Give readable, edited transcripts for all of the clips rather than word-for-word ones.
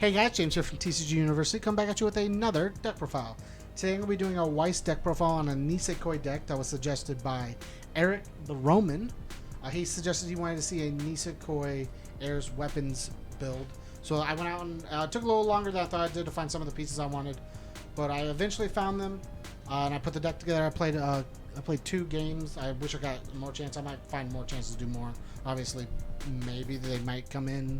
Hey guys, James here from TCG University. Come back at you with another deck profile. Today I'm going to be doing a Weiss deck profile on a Nisekoi deck that was suggested by Eric the Roman. He suggested he wanted to see a Nisekoi Heiress weapons build. So I went out and took a little longer than I thought I did to find some of the pieces I wanted. But I eventually found them and I put the deck together. I played 2 games. I wish I got more chance. I might find more chances to do more. Obviously, maybe they might come in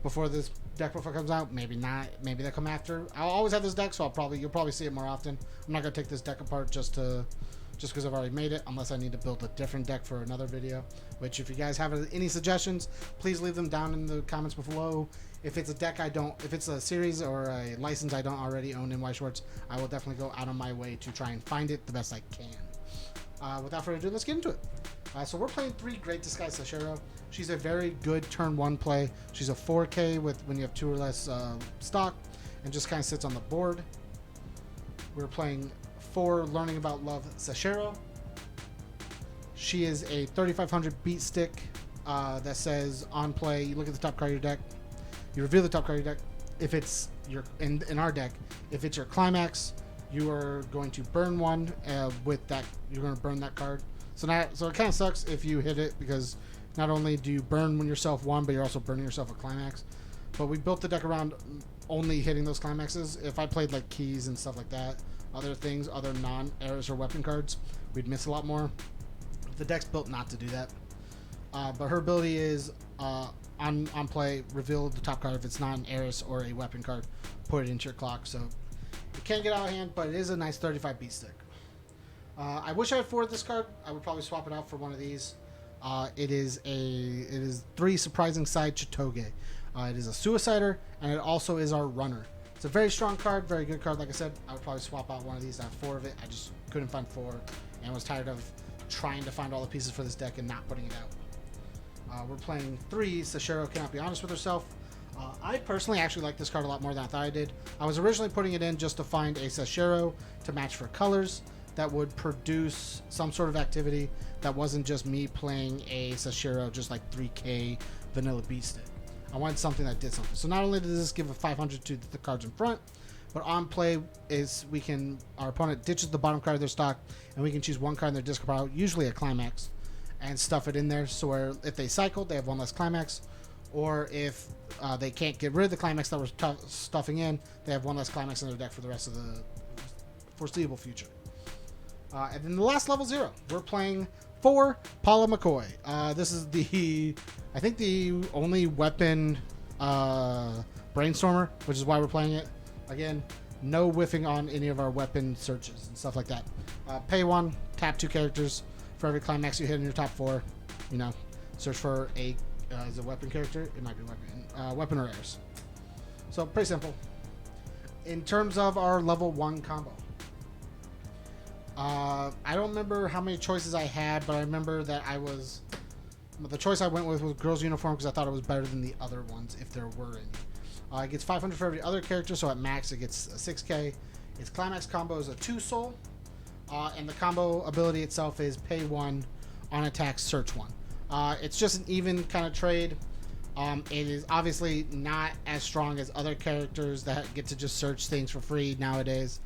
before this deck profile comes out. Maybe not. Maybe they'll come after. I'll always have this deck, so you'll probably see it more often. I'm not gonna take this deck apart just because I've already made it, unless I need to build a different deck for another video. Which, if you guys have any suggestions, please leave them down in the comments below. If it's a deck if it's a series or a license I don't already own in Weiss Schwarz, I will definitely go out of my way to try and find it the best I can. Without further ado, let's get into it. So we're playing 3 Great Disguise Sashiro. She's a very good turn 1 play. She's a 4K when you have 2 or less stock, and just kind of sits on the board. We're playing 4 Learning About Love Sashiro. She is a 3500 beat stick that says on play, you look at the top card of your deck, you reveal the top card of your deck. If it's in our deck, if it's your climax, you are going to burn one with that. You're going to burn that card. So it kind of sucks if you hit it, because not only do you burn when yourself one, but you're also burning yourself a climax. But we built the deck around only hitting those climaxes. If I played like keys and stuff like that, other things, other non-Heiress or weapon cards, we'd miss a lot more. The deck's built not to do that. But her ability is on play, reveal the top card if it's not an Heiress or a weapon card, put it into your clock. So it can't get out of hand, but it is a nice 35 beat stick. I wish I had 4 of this card. I would probably swap it out for one of these. It is 3 Surprising Side Chitoge. It is a Suicider, and it also is our runner. It's a very strong card, very good card. Like I said, I would probably swap out one of these. I have 4 of it. I just couldn't find 4, and was tired of trying to find all the pieces for this deck and not putting it out. We're playing 3 Sashiro Cannot Be Honest With Herself. I personally actually like this card a lot more than I thought I did. I was originally putting it in just to find a Sashiro to match for colors that would produce some sort of activity that wasn't just me playing a Sashiro just like 3K vanilla beat stick. I wanted something that did something. So not only does this give a 500 to the cards in front, but on play is our opponent ditches the bottom card of their stock, and we can choose one card in their discard pile, usually a climax, and stuff it in there. So where if they cycle, they have 1 less climax, or if they can't get rid of the climax that we're stuffing in, they have 1 less climax in their deck for the rest of the foreseeable future. And then the last level 0, we're playing 4 Paula McCoy. This is I think the only weapon brainstormer, which is why we're playing it. Again, no whiffing on any of our weapon searches and stuff like that. Pay 1, tap 2 characters for every climax you hit in your top 4. Search for is a weapon character. It might be weapon or Heiress. So pretty simple. In terms of our level 1 combo, I don't remember how many choices I had, but I remember that the choice I went with was Girls Uniform, because I thought it was better than the other ones, if there were any. It gets 500 for every other character, so at max it gets a 6K. Its climax combo is a 2 soul, and the combo ability itself is pay 1, on attack search 1. It's just an even kind of trade. It is obviously not as strong as other characters that get to just search things for free nowadays,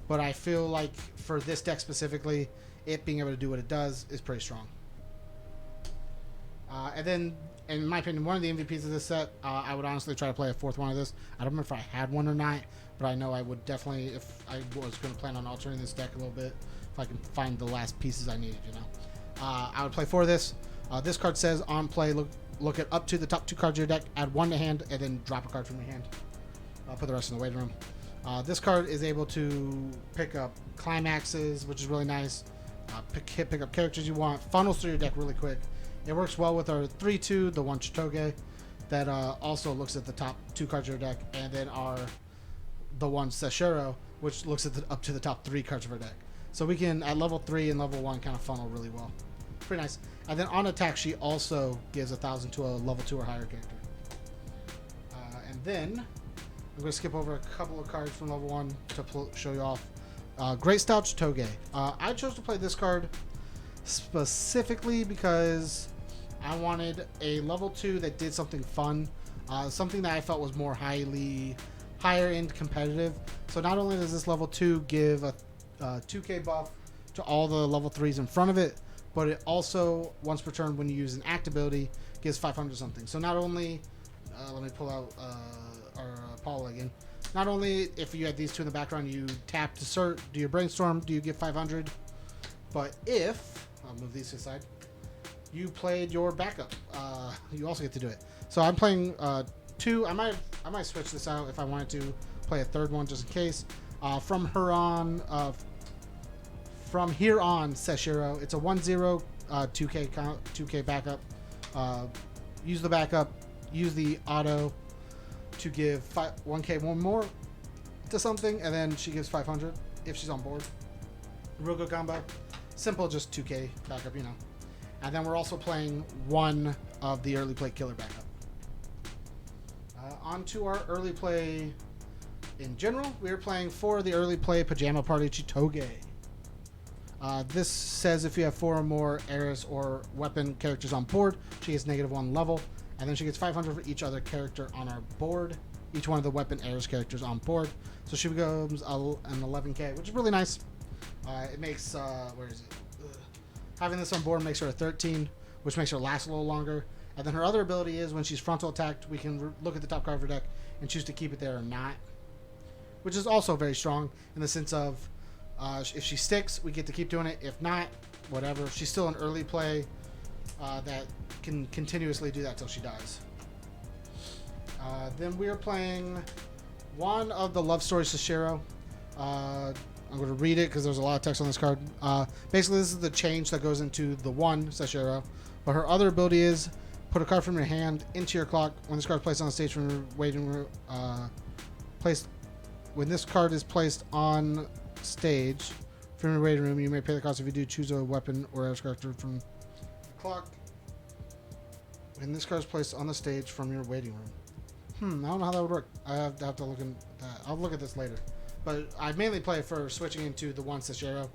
but I feel like for this deck specifically, it being able to do what it does is pretty strong. And then, in my opinion, one of the MVPs of this set, I would honestly try to play a 4th one of this. I don't remember if I had one or not, but I know I would definitely, if I was going to plan on altering this deck a little bit, if I can find the last pieces I needed, I would play 4 of this. This card says on play, look at up to the top 2 cards of your deck, add 1 to hand, and then drop a card from your hand. Put the rest in the waiting room. This card is able to pick up climaxes, which is really nice. Pick up characters you want. Funnels through your deck really quick. It works well with our 3-2, the 1 Chitoge, that also looks at the top 2 cards of your deck, and then the 1 Sashiro, which looks at up to the top 3 cards of our deck. So we can, at level 3 and level 1, kind of funnel really well. Pretty nice. And then on attack, she also gives 1,000 to a level 2 or higher character. And then I'm going to skip over a couple of cards from level 1 to show you off. Great Style Chitoge. I chose to play this card specifically because I wanted a level 2 that did something fun. Something that I felt was more higher end competitive. So not only does this level 2 give a 2k buff to all the level 3s in front of it, but it also, once per turn when you use an act ability, gives 500 something. So not only, let me pull out our Paula again. Not only if you had these two in the background, you tap to cert, do your brainstorm, do you get 500, but if, I'll move these to the side, you played your backup, you also get to do it. So I'm playing two. I might switch this out if I wanted to play a third one just in case. From here on, Seshiro, it's a 1-0 2k backup. Use the backup, use the auto to give 1k one more to something, and then she gives 500 if she's on board. Real good combo. Simple, just 2k backup, you know. And then we're also playing one of the early play killer backup. On to our early play in general. We're playing for the early play Pajama Party Chitoge. This says if you have 4 or more Heiress or weapon characters on board, she gets -1 level, and then she gets 500 for each other character on our board, each one of the weapon Heiress characters on board. So she becomes an 11k, which is really nice. It makes, where is it? Having this on board makes her a 13, which makes her last a little longer. And then her other ability is when she's frontal attacked, we can look at the top card of her deck and choose to keep it there or not, which is also very strong in the sense of if she sticks, we get to keep doing it. If not, whatever. She's still an early play that can continuously do that till she dies. Then we're playing one of the Love Story Seshiro. I'm going to read it because there's a lot of text on this card. Basically, this is the change that goes into the 1 Seshiro. But her other ability is put a card from your hand into your clock. When this card is placed on the stage from your waiting room, when this card is placed on stage from your waiting room, you may pay the cost. If you do, choose a weapon or Heiress character from the clock. When this card is placed on the stage from your waiting room. I don't know how that would work. I have to look at that. I'll look at this later. But I mainly play for switching into the 1 Seshiro,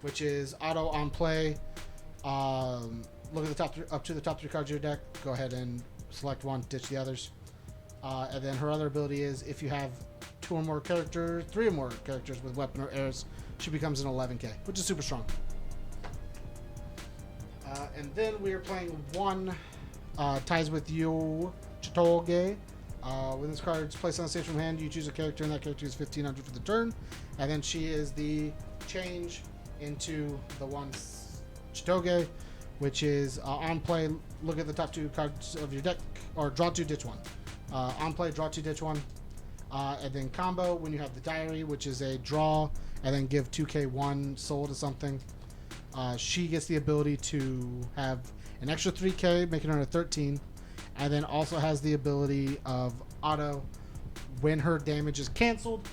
which is auto on play. Look at the top up to the top 3 cards of your deck. Go ahead and select one, ditch the others. And then her other ability is if you have 2 or more characters, 3 or more characters with weapon or Heiress, she becomes an 11k, which is super strong. And then we are playing 1 Ties with You Chitoge. When this card is placed on the stage from hand, you choose a character, and that character is 1500 for the turn. And then she is the change into the 1 Chitoge, which is on play, look at the top 2 cards of your deck, or draw 2, ditch 1. On play, draw 2, ditch 1. And then combo, when you have the diary, which is a draw, and then give 2k1 soul to something. She gets the ability to have an extra 3k, making her a 13. And then also has the ability of auto. When her damage is canceled,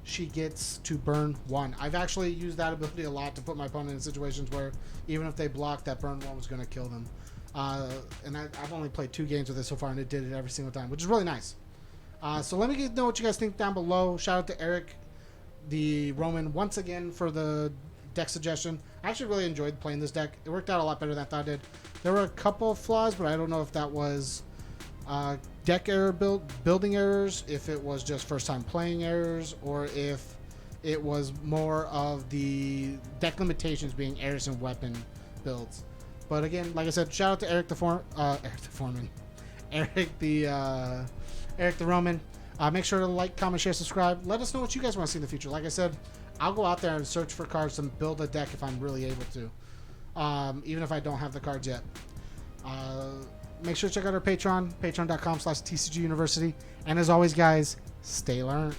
she gets to burn 1. I've actually used that ability a lot to put my opponent in situations where even if they block, that burn 1 was going to kill them. And I've only played 2 games with it so far, and it did it every single time, which is really nice. So let me know what you guys think down below. Shout out to Eric, the Roman, once again for the deck suggestion. I actually really enjoyed playing this deck. It worked out a lot better than I thought it did. There were a couple of flaws, but I don't know if that was deck error, building errors, if it was just first time playing errors, or if it was more of the deck limitations being Heiress and weapon builds. But again, like I said, shout out to Eric the Foreman, Eric the Roman. Make sure to like, comment, share, subscribe. Let us know what you guys want to see in the future. Like I said, I'll go out there and search for cards and build a deck if I'm really able to, even if I don't have the cards yet. Make sure to check out our Patreon, patreon.com/TCG University. And as always, guys, stay learned.